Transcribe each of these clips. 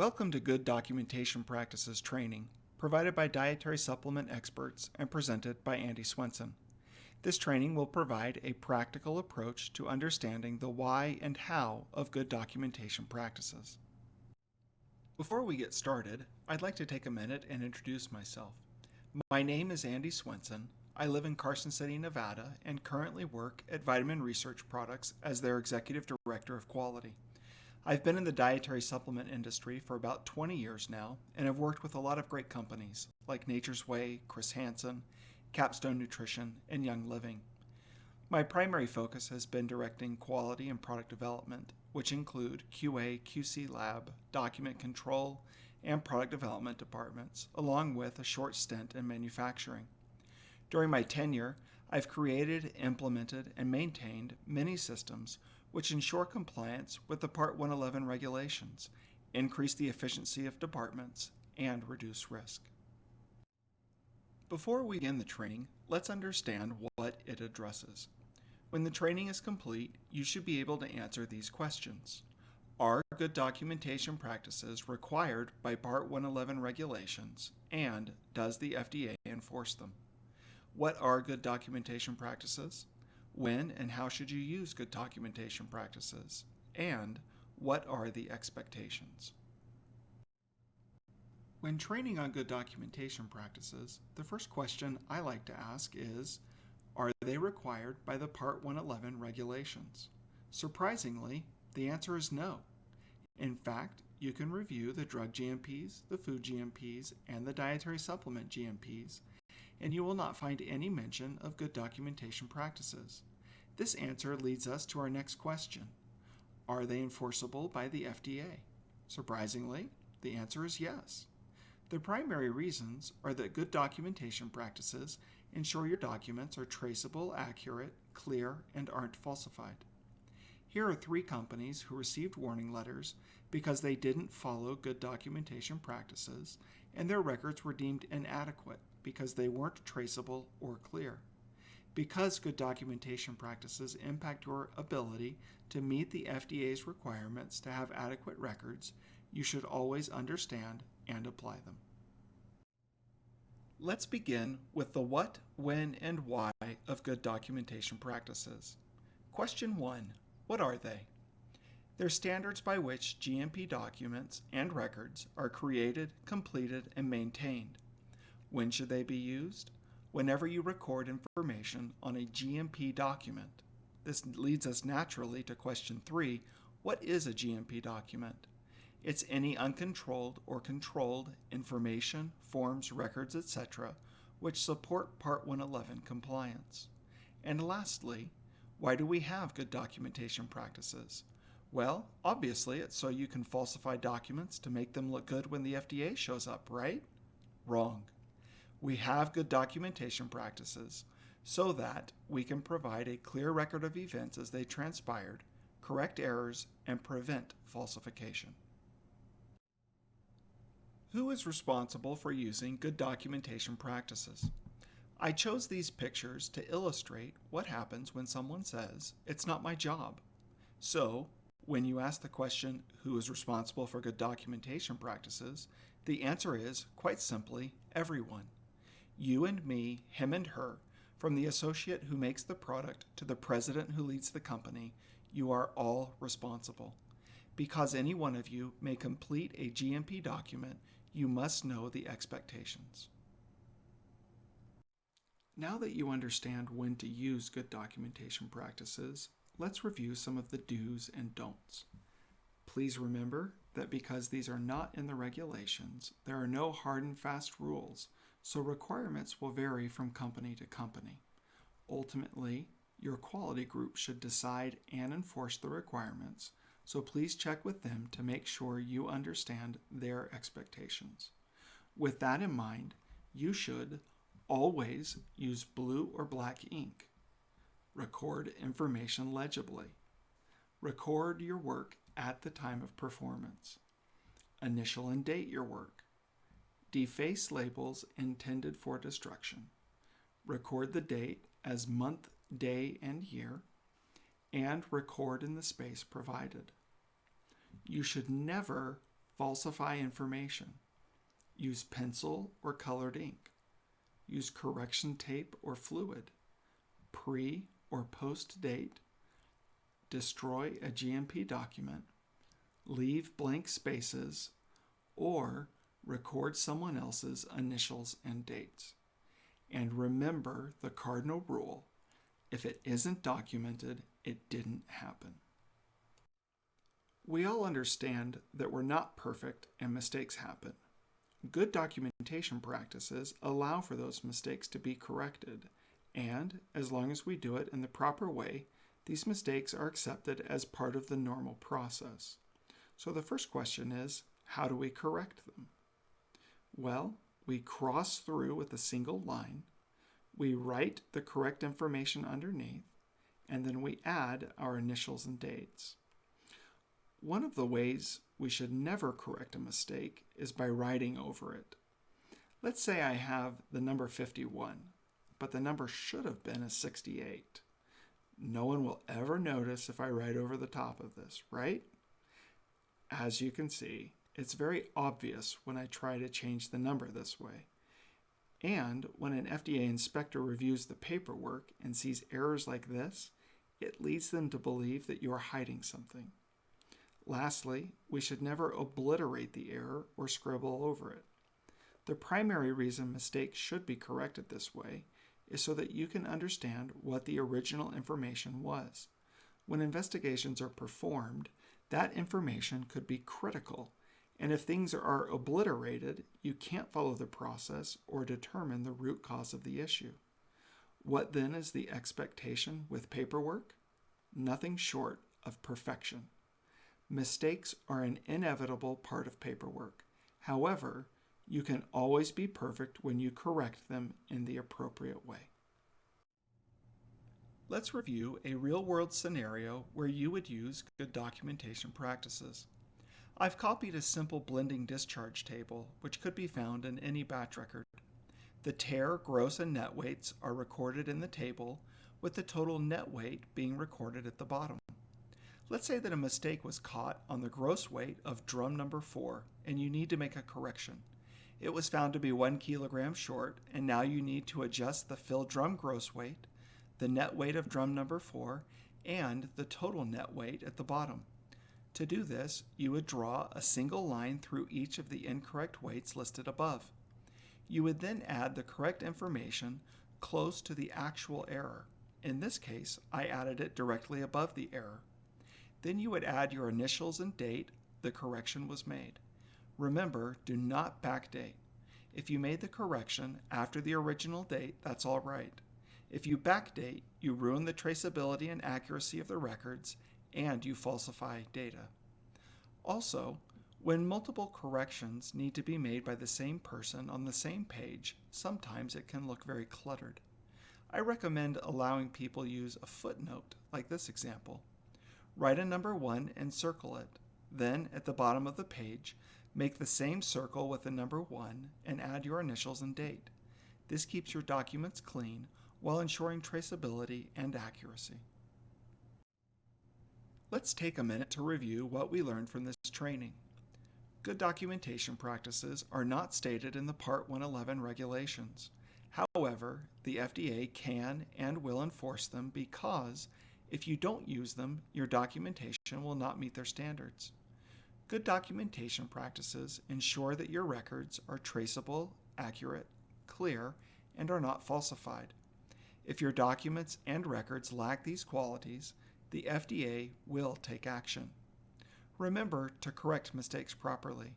Welcome to Good Documentation Practices training, provided by Dietary Supplement Experts and presented by Andy Swenson. This training will provide a practical approach to understanding the why and how of good documentation practices. Before we get started, I'd like to take a minute and introduce myself. My name is Andy Swenson. I live in Carson City, Nevada, and currently work at Vitamin Research Products as their Executive Director of Quality. I've been in the dietary supplement industry for about 20 years now and have worked with a lot of great companies like Nature's Way, Chris Hansen, Capstone Nutrition, and Young Living. My primary focus has been directing quality and product development, which include QA, QC lab, document control, and product development departments, along with a short stint in manufacturing. During my tenure, I've created, implemented, and maintained many systems which ensure compliance with the Part 111 regulations, increase the efficiency of departments, and reduce risk. Before we begin the training, let's understand what it addresses. When the training is complete, you should be able to answer these questions. Are good documentation practices required by Part 111 regulations, and does the FDA enforce them? What are good documentation practices? When and how should you use good documentation practices? And what are the expectations? When training on good documentation practices, the first question I like to ask is, are they required by the Part 111 regulations? Surprisingly, the answer is no. In fact, you can review the drug GMPs, the food GMPs, and the dietary supplement GMPs, and you will not find any mention of good documentation practices. This answer leads us to our next question. Are they enforceable by the FDA? Surprisingly, the answer is yes. The primary reasons are that good documentation practices ensure your documents are traceable, accurate, clear, and aren't falsified. Here are 3 companies who received warning letters because they didn't follow good documentation practices and their records were deemed inadequate because they weren't traceable or clear. Because good documentation practices impact your ability to meet the FDA's requirements to have adequate records, you should always understand and apply them. Let's begin with the what, when, and why of good documentation practices. Question 1. What are they? They're standards by which GMP documents and records are created, completed, and maintained. When should they be used? Whenever you record information on a GMP document. This leads us naturally to question 3. What is a GMP document? It's any uncontrolled or controlled information, forms, records, etc., which support Part 111 compliance. And lastly, why do we have good documentation practices? Well, obviously it's so you can falsify documents to make them look good when the FDA shows up, right? Wrong. We have good documentation practices so that we can provide a clear record of events as they transpired, correct errors, and prevent falsification. Who is responsible for using good documentation practices? I chose these pictures to illustrate what happens when someone says, "It's not my job." So, when you ask the question, who is responsible for good documentation practices, the answer is, quite simply, everyone. You and me, him and her, from the associate who makes the product to the president who leads the company, you are all responsible. Because any one of you may complete a GMP document, you must know the expectations. Now that you understand when to use good documentation practices, let's review some of the do's and don'ts. Please remember that because these are not in the regulations, there are no hard and fast rules, so requirements will vary from company to company. Ultimately, your quality group should decide and enforce the requirements, so please check with them to make sure you understand their expectations. With that in mind, you should always use blue or black ink. Record information legibly. Record your work at the time of performance. Initial and date your work. Deface labels intended for destruction. Record the date as month, day, and year, and record in the space provided. You should never Falsify information. Use pencil or colored ink. Use correction tape or fluid. Pre or post date. Destroy a GMP document. Leave blank spaces, or record someone else's initials and dates. And remember the cardinal rule: if it isn't documented, it didn't happen. We all understand that we're not perfect and mistakes happen. Good documentation practices allow for those mistakes to be corrected, and as long as we do it in the proper way, these mistakes are accepted as part of the normal process. So the first question is, how do we correct them? Well, we cross through with a single line, we write the correct information underneath, and then we add our initials and dates. One of the ways we should never correct a mistake is by writing over it. Let's say I have the number 51, but the number should have been a 68. No one will ever notice if I write over the top of this, right? As you can see, it's very obvious when I try to change the number this way. And when an FDA inspector reviews the paperwork and sees errors like this, it leads them to believe that you are hiding something. Lastly, we should never obliterate the error or scribble over it. The primary reason mistakes should be corrected this way is so that you can understand what the original information was. When investigations are performed, that information could be critical, and if things are obliterated, you can't follow the process or determine the root cause of the issue. What then is the expectation with paperwork? Nothing short of perfection. Mistakes are an inevitable part of paperwork. However, you can always be perfect when you correct them in the appropriate way. Let's review a real-world scenario where you would use good documentation practices. I've copied a simple blending discharge table, which could be found in any batch record. The tare, gross, and net weights are recorded in the table, with the total net weight being recorded at the bottom. Let's say that a mistake was caught on the gross weight of drum number 4, and you need to make a correction. It was found to be 1 kilogram short, and now you need to adjust the filled drum gross weight, the net weight of drum number 4, and the total net weight at the bottom. To do this, you would draw a single line through each of the incorrect weights listed above. You would then add the correct information close to the actual error. In this case, I added it directly above the error. Then you would add your initials and date the correction was made. Remember, do not backdate. If you made the correction after the original date, that's all right. If you backdate, you ruin the traceability and accuracy of the records, and you falsify data. Also, when multiple corrections need to be made by the same person on the same page, sometimes it can look very cluttered. I recommend allowing people use a footnote, like this example. Write a number 1 and circle it. Then, at the bottom of the page, make the same circle with the number 1 and add your initials and date. This keeps your documents clean while ensuring traceability and accuracy. Let's take a minute to review what we learned from this training. Good documentation practices are not stated in the Part 111 regulations. However, the FDA can and will enforce them because if you don't use them, your documentation will not meet their standards. Good documentation practices ensure that your records are traceable, accurate, clear, and are not falsified. If your documents and records lack these qualities, the FDA will take action. Remember to correct mistakes properly.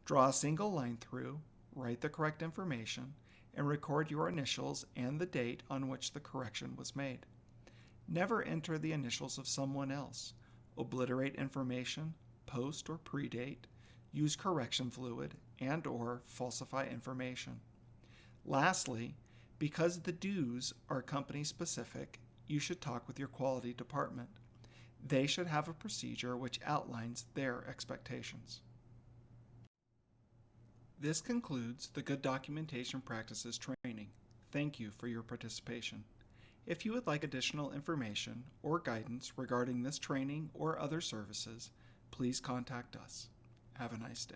Draw a single line through, write the correct information, and record your initials and the date on which the correction was made. Never enter the initials of someone else. Obliterate information, post or predate, use correction fluid, and/or falsify information. Lastly, because the dues are company specific, you should talk with your quality department. They should have a procedure which outlines their expectations. This concludes the Good Documentation Practices training. Thank you for your participation. If you would like additional information or guidance regarding this training or other services, please contact us. Have a nice day.